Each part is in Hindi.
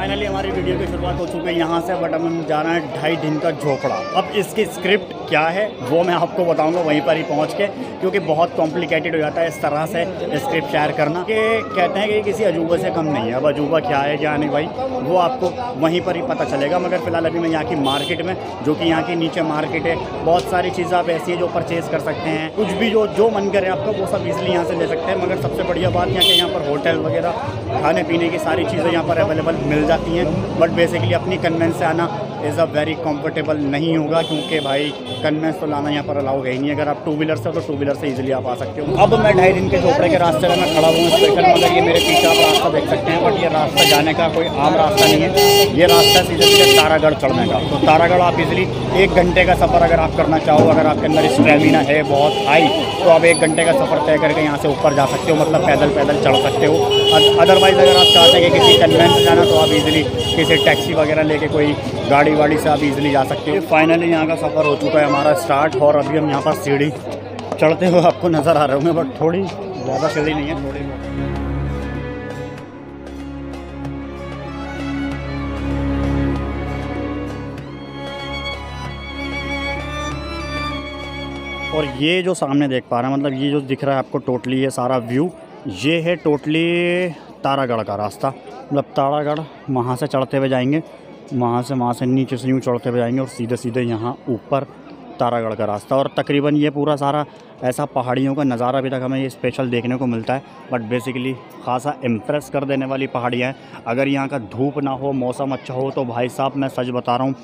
फाइनली हमारी वीडियो की शुरुआत हो चुकी है यहाँ से, बट हम जाना है 2.5 दिन का झोपड़ा। अब इसकी स्क्रिप्ट क्या है वो मैं आपको बताऊंगा वहीं पर ही पहुँच के, क्योंकि बहुत कॉम्प्लिकेटेड हो जाता है इस तरह से स्क्रिप्ट शेयर करना। कि कहते हैं कि किसी अजूबे से कम नहीं है। अब अजूबा क्या है क्या नहीं भाई, वो आपको वहीं पर ही पता चलेगा। मगर फिलहाल अभी मैं यहाँ की मार्केट में, जो कि यहाँ की नीचे मार्केट है, बहुत सारी चीज़ें आप ऐसी हैं जो परचेज़ कर सकते हैं। कुछ भी जो मन करे आपका वो सब इजीली यहाँ से ले सकते हैं। मगर सबसे बढ़िया बात यहाँ पर होटल वगैरह, खाने पीने की सारी चीज़ें यहाँ पर अवेलेबल मिल जाती हैं। बट बेसिकली अपनी कन्वेंस से आना इज़ अ वेरी कंफर्टेबल नहीं होगा, क्योंकि भाई कन्वेंस तो लाना यहाँ पर अलाउ है ही नहीं। अगर आप 2 व्हीलर से हो तो 2 व्हीलर से इजीली आप आ सकते हो। अब मैं 2.5 दिन के झोपड़े के रास्ते में मैं खड़ा हूँ स्पेशल, मगर ये मेरे पीछे आप रास्ता देख सकते हैं। बट ये रास्ता जाने का कोई आम रास्ता नहीं है, ये रास्ता सीधे सीधे तारागढ़ चढ़ने का। तो तारागढ़ आप इजीली 1 घंटे का सफ़र अगर आप करना चाहो, अगर आपके अंदर स्टेमिना है बहुत हाई, तो आप 1 घंटे का सफ़र तय करके यहाँ से ऊपर जा सकते हो, मतलब पैदल चढ़ सकते हो। अदरवाइज़ अगर आप चाहते हैं कि किसी कन्वेंस से जाना, तो आप इजीली किसी टैक्सी वगैरह लेके कोई गाड़ी वाड़ी से आप इजीली जा सकते हो। फाइनली यहाँ का सफ़र हो चुका है हमारा स्टार्ट, और अभी हम यहाँ पर सीढ़ी चढ़ते हुए आपको नज़र आ रहे होंगे, बट थोड़ी ज़्यादा सीढ़ी नहीं है, थोड़ी बहुत। और ये जो सामने देख पा रहे हैं, मतलब ये जो दिख रहा है आपको टोटली ये सारा व्यू, ये है टोटली तारागढ़ का रास्ता। मतलब तारागढ़ वहाँ से चढ़ते हुए जाएंगे, वहाँ से नीचे से यूँ चढ़ते हुए जाएंगे, और सीधे सीधे यहाँ ऊपर तारागढ़ का रास्ता। और तकरीबन ये पूरा सारा ऐसा पहाड़ियों का नज़ारा अभी तक हमें ये स्पेशल देखने को मिलता है। बट बेसिकली खासा इम्प्रेस कर देने वाली पहाड़ियाँ हैं। अगर यहाँ का धूप ना हो, मौसम अच्छा हो, तो भाई साहब मैं सच बता रहा हूँ,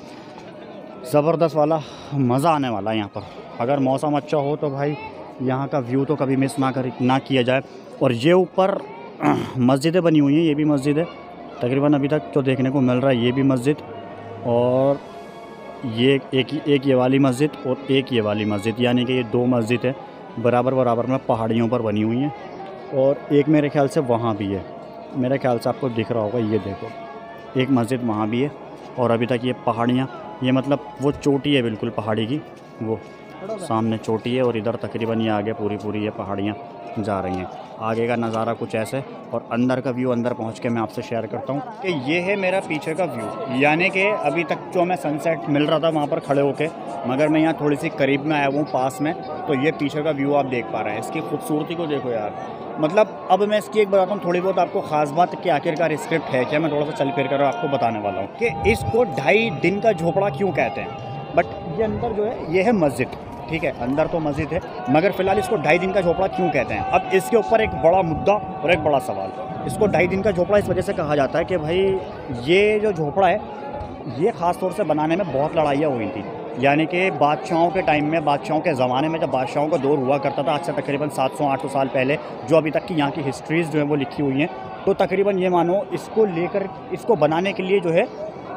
ज़बरदस्त वाला मज़ा आने वाला है यहाँ पर। अगर मौसम अच्छा हो तो भाई यहाँ का व्यू तो कभी मिस ना किया जाए। और ये ऊपर मस्जिदें बनी हुई हैं, ये भी मस्जिद है तकरीबन अभी तक जो देखने को मिल रहा है, ये भी मस्जिद, और ये एक ये वाली मस्जिद और एक ये वाली मस्जिद, यानी कि ये 2 मस्जिद है बराबर में पहाड़ियों पर बनी हुई हैं। और एक मेरे ख्याल से वहाँ भी है, मेरे ख्याल से आपको दिख रहा होगा, ये देखो एक मस्जिद वहाँ भी है। और अभी तक ये पहाड़ियाँ, ये मतलब वो चोटी है बिल्कुल पहाड़ी की, वो सामने चोटी है, और इधर तकरीबन ये आगे पूरी ये पहाड़ियाँ जा रही हैं। आगे का नज़ारा कुछ ऐसे, और अंदर का व्यू अंदर पहुंच के मैं आपसे शेयर करता हूं कि ये है मेरा पीछे का व्यू। यानी कि अभी तक जो मैं सनसेट मिल रहा था वहां पर खड़े होके, मगर मैं यहाँ थोड़ी सी करीब में आया हूँ पास में, तो ये पीछे का व्यू आप देख पा रहे हैं। इसकी खूबसूरती को देखो यार। मतलब अब मैं इसकी एक बताता हूँ थोड़ी बहुत आपको ख़ास बात कि आखिरकार स्क्रिप्ट है क्या, मैं थोड़ा सा चल फिर कर आपको बताने वाला हूँ कि इसको 2.5 दिन का झोपड़ा क्यों कहते हैं। बट ये अंदर जो है ये है मस्जिद, ठीक है, अंदर तो मस्जिद है, मगर फिलहाल इसको 2.5 दिन का झोपड़ा क्यों कहते हैं। अब इसके ऊपर एक बड़ा मुद्दा और एक बड़ा सवाल। इसको 2.5 दिन का झोपड़ा इस वजह से कहा जाता है कि भाई ये जो झोपड़ा है, ये ख़ास तौर से बनाने में बहुत लड़ाइयाँ हुई थी। यानी कि बादशाहों के टाइम में, बादशाहों के ज़माने में, जब बादशाहों का दौर हुआ करता था, आज से तकरीबन 700-800 साल पहले, जो अभी तक की यहाँ की हिस्ट्रीज़ जो है वो लिखी हुई हैं, तो तकरीबन ये मानो इसको लेकर, इसको बनाने के लिए जो है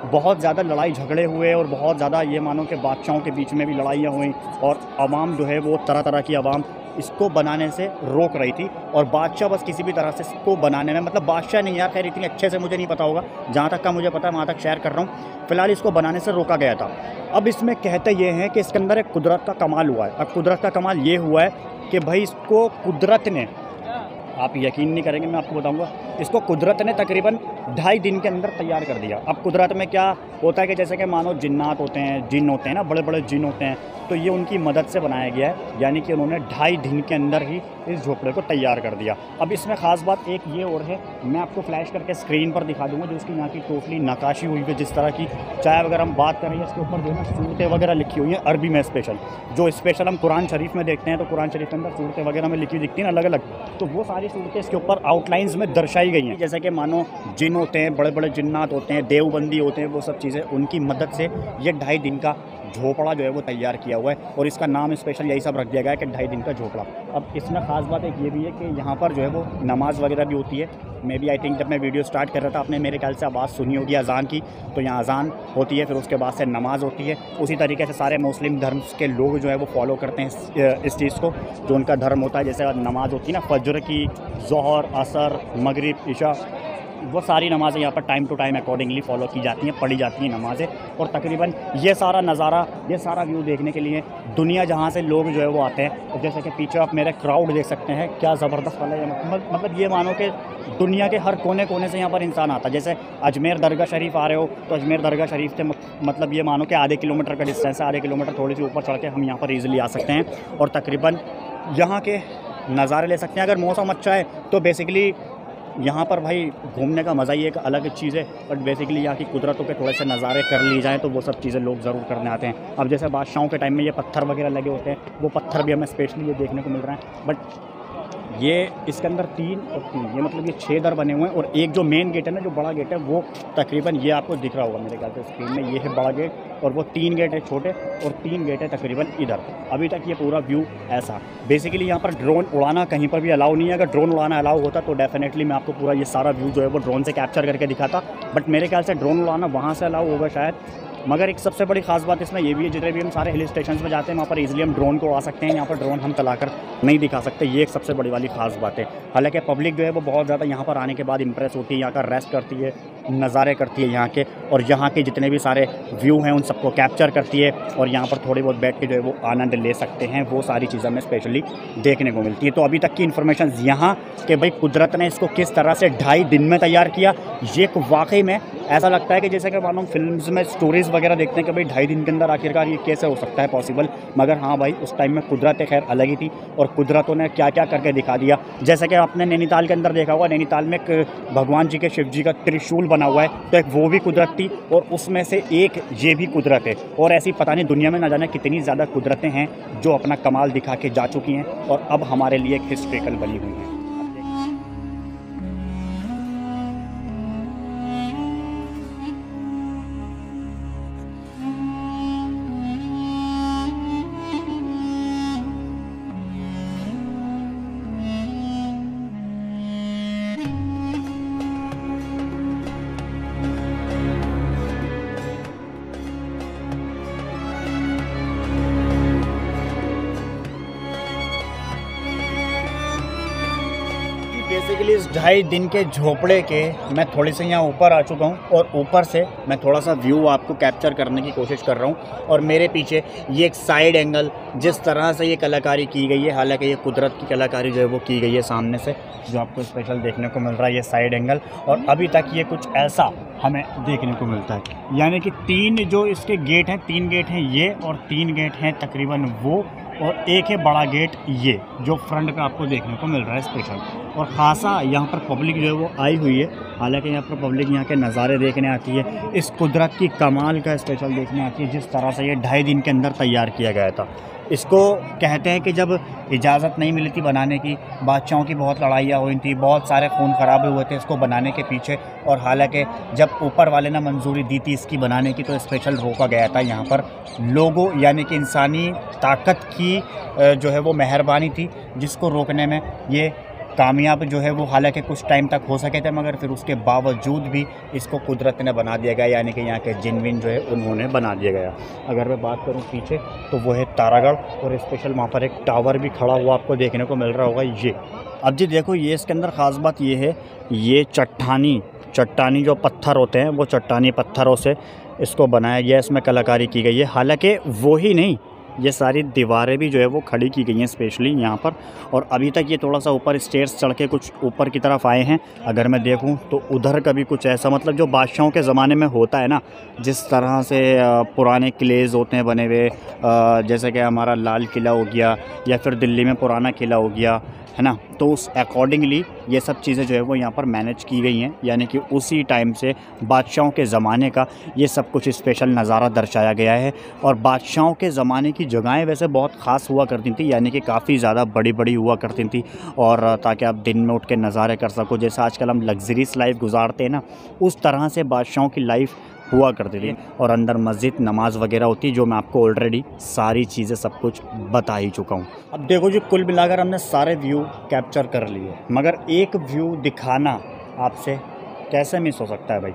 बहुत ज़्यादा लड़ाई झगड़े हुए, और बहुत ज़्यादा ये मानो कि बादशाहों के बीच में भी लड़ाइयाँ हुई, और आवाम जो है वो तरह की आवाम इसको बनाने से रोक रही थी। और बादशाह बस किसी भी तरह से इसको बनाने में, मतलब बादशाह नहीं यार, खैर इतनी अच्छे से मुझे नहीं पता होगा, जहाँ तक का मुझे पता है वहाँ तक शेयर कर रहा हूँ। फिलहाल इसको बनाने से रोका गया था। अब इसमें कहते ये हैं कि इसके अंदर एक कुदरत का कमाल हुआ है। अब कुदरत का कमाल ये हुआ है कि भाई इसको कुदरत ने, आप यकीन नहीं करेंगे मैं आपको बताऊंगा, इसको कुदरत ने तकरीबन 2.5 दिन के अंदर तैयार कर दिया। अब कुदरत में क्या होता है कि जैसे कि मानो जिन्नात होते हैं, जिन होते हैं ना, बड़े बड़े जिन होते हैं, तो ये उनकी मदद से बनाया गया है। यानी कि उन्होंने 2.5 दिन के अंदर ही इस झोपड़े को तैयार कर दिया। अब इसमें ख़ास बात एक ये और है, मैं आपको फ्लैश करके स्क्रीन पर दिखा दूँगा, जो इसकी यहाँ की टोटली नक्काशी हुई है, जिस तरह की, चाहे अगर हम बात करें इसके ऊपर जो है सूरतें वगैरह लिखी हुई हैं अरबी में स्पेशल, जो स्पेशल हम कुरान शरीफ में देखते हैं, तो कुरान शरीफ के अंदर सूरतें वगैरह में लिखी दिखती हैं अलग अलग, तो वो सारी सूरतें इसके ऊपर आउटलाइंस में दर्शाई गई हैं। जैसे कि मानो जिन होते हैं, बड़े बड़े जिन्नात होते हैं, देवबंदी होते हैं, वो सब चीज़ें, उनकी मदद से ये 2.5 दिन का झोपड़ा जो है वो तैयार किया हुआ है। और इसका नाम स्पेशल यही सब रख दिया गया है कि 2.5 दिन का झोपड़ा। अब इसमें ख़ास बात एक ये भी है कि यहाँ पर जो है वो नमाज़ वगैरह भी होती है। मे बी आई थिंक जब मैं वीडियो स्टार्ट कर रहा था, आपने मेरे ख्याल से आवाज़ सुनी होगी अज़ान की, तो यहाँ अज़ान होती है, फिर उसके बाद से नमाज़ होती है। उसी तरीके से सारे मुस्लिम धर्म के लोग जो है वो फॉलो करते हैं इस चीज़ को, जो उनका धर्म होता है। जैसे नमाज़ होती है ना, फजर की, ज़ोहर, असर, मगरिब, इशा, वो सारी नमाज़ें यहाँ पर time to time accordingly follow की जाती हैं, पढ़ी जाती हैं नमाज़ें। और तकरीबन ये सारा नज़ारा, ये सारा व्यू देखने के लिए दुनिया जहाँ से लोग जो है वो आते हैं। और जैसे कि पीछे आप मेरे क्राउड देख सकते हैं, क्या ज़बरदस्त वाला है। मतलब ये मानो कि दुनिया के हर कोने कोने से यहाँ पर इंसान आता है। जैसे अजमेर दरगाह शरीफ आ रहे हो तो अजमेर दरगाह शरीफ से मतलब ये मानो कि आधे किलोमीटर का डिस्टेंस है, आधे किलोमीटर थोड़ी सी ऊपर चढ़ के हम यहाँ पर ईज़िली आ सकते हैं और तकरीबन यहाँ के नज़ारे ले सकते हैं। अगर मौसम अच्छा है तो बेसिकली यहाँ पर भाई घूमने का मज़ा ही एक अलग चीज़ है। बट बेसिकली यहाँ की कुदरतों के थोड़े से नज़ारे कर ली जाएँ तो वो सब चीज़ें लोग ज़रूर करने आते हैं। अब जैसे बादशाहों के टाइम में ये पत्थर वगैरह लगे होते हैं, वो पत्थर भी हमें स्पेशली ये देखने को मिल रहा है। बट ये इसके अंदर 3 और 3 ये मतलब ये 6 दर बने हुए हैं। और एक जो मेन गेट है ना, जो बड़ा गेट है, वो तकरीबन ये आपको दिख रहा होगा मेरे ख्याल से स्क्रीन में, ये है बड़ा गेट। और वो 3 गेट है छोटे और 3 गेट है तकरीबन इधर। अभी तक ये पूरा व्यू ऐसा। बेसिकली यहाँ पर ड्रोन उड़ाना कहीं पर भी अलाउ नहीं है। अगर ड्रोन उड़ाना अलाउ होता तो डेफिनेटली मैं आपको पूरा ये सारा व्यू जो है वो ड्रोन से कैप्चर करके दिखाता। बट मेरे ख्याल से ड्रोन उड़ाना वहाँ से अलाउ होगा शायद। मगर एक सबसे बड़ी खास बात इसमें ये भी है, जितने भी हम सारे हिल स्टेशन में जाते हैं वहाँ पर इजीली हम ड्रोन को उड़ा सकते हैं। यहाँ पर ड्रोन हम चलाकर नहीं दिखा सकते, ये एक सबसे बड़ी वाली खास बात है। हालांकि पब्लिक जो है वो बहुत ज़्यादा यहाँ पर आने के बाद इंप्रेस होती है, यहाँ का रेस्ट करती है, नज़ारे करती है यहाँ के, और यहाँ के जितने भी सारे व्यू हैं उन सबको कैप्चर करती है और यहाँ पर थोड़ी बहुत बैठ के जो है वो आनंद ले सकते हैं। वो सारी चीज़ें हमें स्पेशली देखने को मिलती है। तो अभी तक की इन्फॉर्मेशन यहाँ कि भाई कुदरत ने इसको किस तरह से 2.5 दिन में तैयार किया, ये वाकई में ऐसा लगता है कि जैसे कि मानो फिल्म्स में स्टोरीज़ वगैरह देखते हैं कि भाई 2.5 दिन के अंदर आखिरकार ये कैसे हो सकता है पॉसिबल। मगर हाँ भाई, उस टाइम में कुदरत खैर अलग ही थी और कुदरतों ने क्या क्या करके दिखा दिया। जैसे कि आपने नैनीताल के अंदर देखा होगा, नैनीताल में एक भगवान जी के, शिव जी का त्रिशूल बना हुआ है, तो एक वो भी कुदरत थी और उसमें से एक ये भी कुदरत है। और ऐसी पता नहीं दुनिया में ना जाने कितनी ज़्यादा कुदरतें हैं जो अपना कमाल दिखा के जा चुकी हैं और अब हमारे लिए एक हिस्ट्रिकल बनी हुई हैं। बेसिकली इस 2.5 दिन के झोपड़े के मैं थोड़ी सी यहाँ ऊपर आ चुका हूँ और ऊपर से मैं थोड़ा सा व्यू आपको कैप्चर करने की कोशिश कर रहा हूँ। और मेरे पीछे ये एक साइड एंगल, जिस तरह से ये कलाकारी की गई है, हालांकि ये कुदरत की कलाकारी जो है वो की गई है सामने से, जो आपको स्पेशल देखने को मिल रहा है ये साइड एंगल। और अभी तक ये कुछ ऐसा हमें देखने को मिलता है, यानी कि 3 जो इसके गेट हैं, 3 गेट हैं ये और 3 गेट हैं तकरीबन वो, और एक है बड़ा गेट ये जो फ्रंट का आपको देखने को मिल रहा है स्पेशल। और ख़ासा यहाँ पर पब्लिक जो है वो आई हुई है। हालांकि यहाँ पर पब्लिक यहाँ के नज़ारे देखने आती है, इस कुदरत की कमाल का स्पेशल देखने आती है, जिस तरह से ये 2.5 दिन के अंदर तैयार किया गया था। इसको कहते हैं कि जब इजाज़त नहीं मिली थी बनाने की, बादशाहों की बहुत लड़ाइयाँ हुई थी, बहुत सारे खून खराबे हुए थे इसको बनाने के पीछे। और हालांकि जब ऊपर वाले ने मंजूरी दी थी इसकी बनाने की तो स्पेशल रोका गया था। यहाँ पर लोगों यानी कि इंसानी ताकत की जो है वो मेहरबानी थी, जिसको रोकने में ये कामयाब जो है वो हालांकि कुछ टाइम तक हो सके थे, मगर फिर उसके बावजूद भी इसको कुदरत ने बना दिया गया, यानी कि यहाँ के जिनविन जो है उन्होंने बना दिया गया। अगर मैं बात करूँ पीछे तो वो है तारागढ़, और स्पेशल वहाँ पर एक टावर भी खड़ा हुआ आपको देखने को मिल रहा होगा ये। अब जी देखो, ये इसके अंदर ख़ास बात ये है, ये चट्टानी जो पत्थर होते हैं वो चट्टानी पत्थरों से इसको बनाया गया, इसमें कलाकारी की गई है। हालांकि वो ही नहीं, ये सारी दीवारें भी जो है वो खड़ी की गई हैं स्पेशली यहाँ पर। और अभी तक ये थोड़ा सा ऊपर स्टेयर्स चढ़ के कुछ ऊपर की तरफ आए हैं। अगर मैं देखूँ तो उधर का भी कुछ ऐसा, मतलब जो बादशाहों के ज़माने में होता है ना, जिस तरह से पुराने किलेज़ होते हैं बने हुए, जैसे कि हमारा लाल किला हो गया या फिर दिल्ली में पुराना किला हो गया, है ना, तो उस अकॉर्डिंगली ये सब चीज़ें जो है वो यहाँ पर मैनेज की गई हैं, यानी कि उसी टाइम से बादशाहों के ज़माने का ये सब कुछ स्पेशल नज़ारा दर्शाया गया है। और बादशाहों के ज़माने की जगहें वैसे बहुत ख़ास हुआ करती थी, यानी कि काफ़ी ज़्यादा बड़ी बड़ी हुआ करती थी, और ताकि आप दिन में उठ के नज़ारे कर सको। जैसे आजकल हम लग्जरीस लाइफ गुजारते हैं ना, उस तरह से बादशाहों की लाइफ हुआ करती थी। और अंदर मस्जिद, नमाज वगैरह होती है, जो मैं आपको ऑलरेडी सारी चीज़ें सब कुछ बता ही चुका हूँ। अब देखो जी, कुल मिलाकर हमने सारे व्यू कैप्चर कर लिए, मगर एक व्यू दिखाना आपसे कैसे मिस हो सकता है भाई।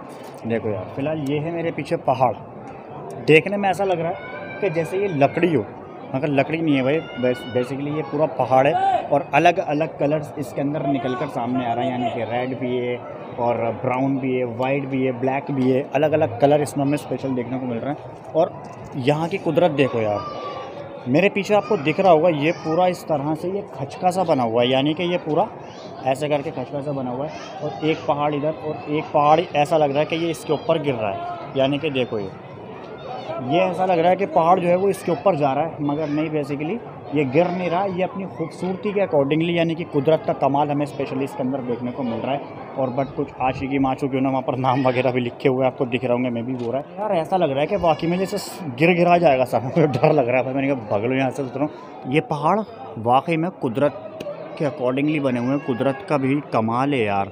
देखो यार, फ़िलहाल ये है मेरे पीछे पहाड़, देखने में ऐसा लग रहा है कि जैसे ये लकड़ी हो, मगर लकड़ी नहीं है भाई, बेसिकली ये पूरा पहाड़ है और अलग अलग कलर्स इसके अंदर निकल कर सामने आ रहा है, यानी कि रेड भी है और ब्राउन भी है, वाइट भी है, ब्लैक भी है, अलग अलग कलर इसमें हमें स्पेशल देखने को मिल रहा है। और यहाँ की कुदरत देखो यार, मेरे पीछे आपको दिख रहा होगा ये पूरा इस तरह से ये खचका सा बना हुआ है, यानी कि ये पूरा ऐसे करके खचका सा बना हुआ है और एक पहाड़ इधर और एक पहाड़ ऐसा लग रहा है कि ये इसके ऊपर गिर रहा है, यानी कि देखो ये ऐसा लग रहा है कि पहाड़ जो है वो इसके ऊपर जा रहा है, मगर नहीं, बेसिकली ये गिर नहीं रहा, ये अपनी खूबसूरती के अकॉर्डिंगली, यानी कि कुदरत का कमाल हमें स्पेशली इसके अंदर देखने को मिल रहा है। और बट कुछ आशिकी माशूकी ना वहाँ पर नाम वगैरह भी लिखे हुए आपको दिख रहे होंगे, मैं भी बोल रहा है यार, ऐसा लग रहा है कि वाकई में जैसे गिरा जाएगा सब, डर लग रहा है भाई, मैंने कहा भग लो यहाँ से उतरो। ये पहाड़ वाकई में कुदरत के अकॉर्डिंगली बने हुए हैं, कुदरत का भी कमाल है यार,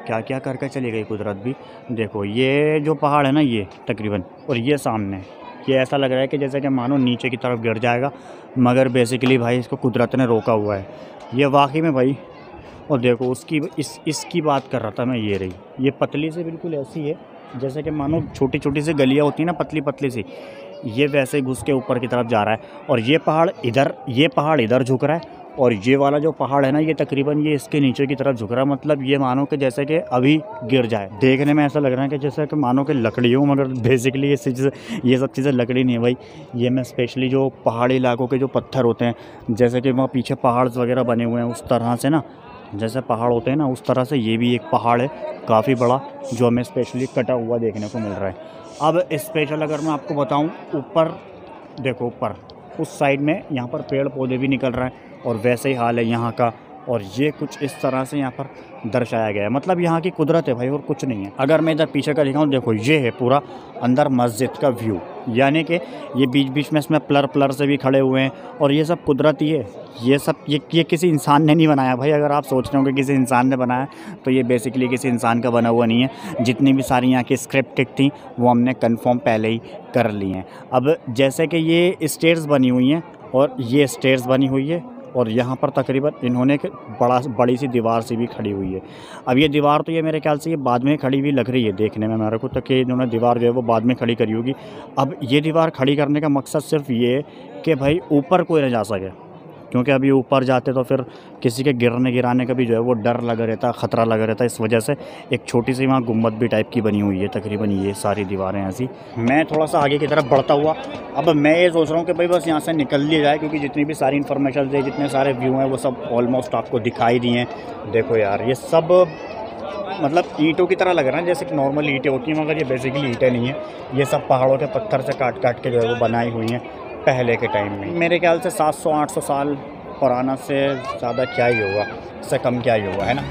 क्या क्या करके चली गई कुदरत भी। देखो ये जो पहाड़ है ना ये तकरीबन, और ये सामने, ये ऐसा लग रहा है कि जैसे कि मानो नीचे की तरफ गिर जाएगा, मगर बेसिकली भाई इसको कुदरत ने रोका हुआ है, ये वाकई में भाई। और देखो उसकी इसकी बात कर रहा था मैं, ये रही, ये पतली से बिल्कुल ऐसी है जैसे कि मानो छोटी छोटी सी गलियाँ होती हैं ना, पतली पतली सी, ये वैसे ही घुस के ऊपर की तरफ जा रहा है। और ये पहाड़ इधर झुक रहा है, और ये वाला जो पहाड़ है ना ये तकरीबन ये इसके नीचे की तरफ झुक रहा है, मतलब ये मानो कि जैसे कि अभी गिर जाए। देखने में ऐसा लग रहा है कि जैसे कि मानो कि लकड़ी हो, मगर बेसिकली ये सब चीज़ें लकड़ी नहीं है भाई, ये मैं स्पेशली जो पहाड़ी इलाकों के जो पत्थर होते हैं, जैसे कि वहाँ पीछे पहाड़ वगैरह बने हुए हैं उस तरह से ना, जैसे पहाड़ होते हैं ना उस तरह से ये भी एक पहाड़ है काफ़ी बड़ा, जो हमें स्पेशली कटा हुआ देखने को मिल रहा है। अब स्पेशल अगर मैं आपको बताऊँ, ऊपर देखो, ऊपर उस साइड में यहाँ पर पेड़ पौधे भी निकल रहे हैं और वैसे ही हाल है यहाँ का, और ये कुछ इस तरह से यहाँ पर दर्शाया गया है, मतलब यहाँ की कुदरत है भाई और कुछ नहीं है। अगर मैं इधर पीछे का दिखाऊँ, देखो ये है पूरा अंदर मस्जिद का व्यू, यानी कि ये बीच बीच में इसमें पिलर से भी खड़े हुए हैं, और ये सब कुदरती है, ये सब ये किसी इंसान ने नहीं बनाया भाई। अगर आप सोच रहे हो कि किसी इंसान ने बनाया, तो ये बेसिकली किसी इंसान का बना हुआ नहीं है। जितनी भी सारी यहाँ की स्क्रिप्टेड थी वो हमने कंफर्म पहले ही कर ली हैं। अब जैसे कि ये स्टेयर्स बनी हुई हैं और ये स्टेयर्स बनी हुई है, और यहाँ पर तकरीबन इन्होंने एक बड़ी सी दीवार सी भी खड़ी हुई है। अब ये दीवार तो ये मेरे ख्याल से ये बाद में खड़ी हुई लग रही है देखने में मेरे को, तो कि इन्होंने दीवार जो है वो बाद में खड़ी करी होगी। अब ये दीवार खड़ी करने का मकसद सिर्फ ये कि भाई ऊपर कोई न जा सके, क्योंकि अभी ऊपर जाते तो फिर किसी के गिराने का भी जो है वो डर लगा रहता, ख़तरा लगा रहता। इस वजह से एक छोटी सी वहाँ गुम्बद भी टाइप की बनी हुई है, तकरीबन ये सारी दीवारें ऐसी। मैं थोड़ा सा आगे की तरफ बढ़ता हुआ, अब मैं ये सोच रहा हूँ कि भाई बस यहाँ से निकल लिया जाए, क्योंकि जितनी भी सारी इन्फॉर्मेशन है, जितने सारे व्यू हैं वो सब ऑलमोस्ट आपको दिखाई दिए हैं। देखो यार ये सब मतलब ईंटों की तरह लग रहा है, जैसे कि नॉर्मल ईंटें होती हैं, मगर ये बेसिकली ईंटें नहीं है, ये सब पहाड़ों के पत्थर से काट के जो है वो बनाई हुई हैं पहले के टाइम में। मेरे ख्याल से 700-800 साल पुराना से ज़्यादा क्या ही होगा, इससे कम क्या ही होगा, है ना।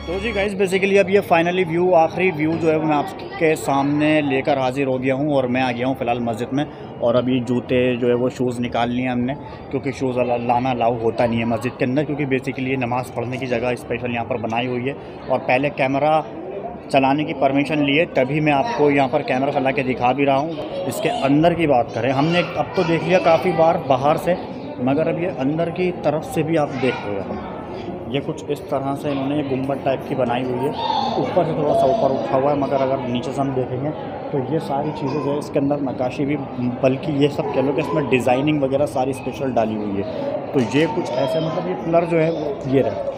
तो जी गाइस, बेसिकली अब ये फाइनली व्यू, आखिरी व्यू जो है वो मैं आपके सामने लेकर हाजिर हो गया हूँ, और मैं आ गया हूँ फ़िलहाल मस्जिद में। और अभी जूते जो है वो शूज़ निकाल लिए हमने, क्योंकि शूज़ लाना अलाउ होता नहीं है मस्जिद के अंदर, क्योंकि बेसिकली ये नमाज़ पढ़ने की जगह स्पेशल यहाँ पर बनाई हुई है। और पहले कैमरा चलाने की परमिशन लिए तभी मैं आपको यहाँ पर कैमरा चला के दिखा भी रहा हूँ। इसके अंदर की बात करें, हमने अब तो देख लिया काफ़ी बार बाहर से, मगर अब ये अंदर की तरफ से भी आप देख रहे हो, ये कुछ इस तरह से इन्होंने गुम्बद टाइप की बनाई हुई है। ऊपर से थोड़ा सा ऊपर उठा हुआ है, मगर अगर नीचे से हम देखेंगे तो ये सारी चीज़ें जो है इसके अंदर नक्काशी भी, बल्कि ये सब कह लो कि इसमें डिज़ाइनिंग वगैरह सारी स्पेशल डाली हुई है। तो ये कुछ ऐसे, मतलब ये पिलर जो है वो ये रहे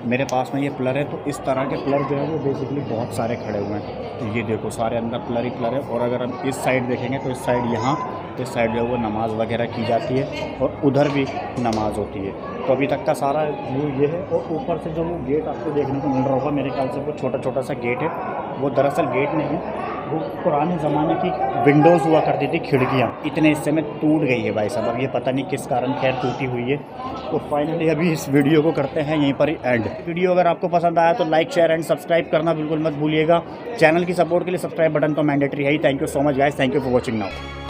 मेरे पास में, ये पिलर है, तो इस तरह के पिलर जो है वो बेसिकली बहुत सारे खड़े हुए हैं। तो ये देखो सारे अंदर पिलर ही पिलर है। और अगर हम इस साइड देखेंगे तो इस साइड यहाँ, इस साइड जो है वो नमाज़ वगैरह की जाती है, और उधर भी नमाज़ होती है। तो अभी तक का सारा व्यू ये है। और ऊपर से जो वो गेट आपको देखने को मिल रहा होगा, मेरे ख्याल से वो छोटा सा गेट है, वो दरअसल गेट नहीं है, वो पुराने ज़माने की विंडोज़ हुआ करती थी, खिड़कियाँ, इतने हिस्से में टूट गई है भाई साहब। अब ये पता नहीं किस कारण खैर टूटी हुई है। तो फाइनली अभी इस वीडियो को करते हैं यहीं पर ही एंड। वीडियो अगर आपको पसंद आया तो लाइक, शेयर एंड सब्सक्राइब करना बिल्कुल मत भूलिएगा। चैनल की सपोर्ट के लिए सब्सक्राइब बटन तो मैंडेटरी है ही। Thank you so much guys, thank you for watching now.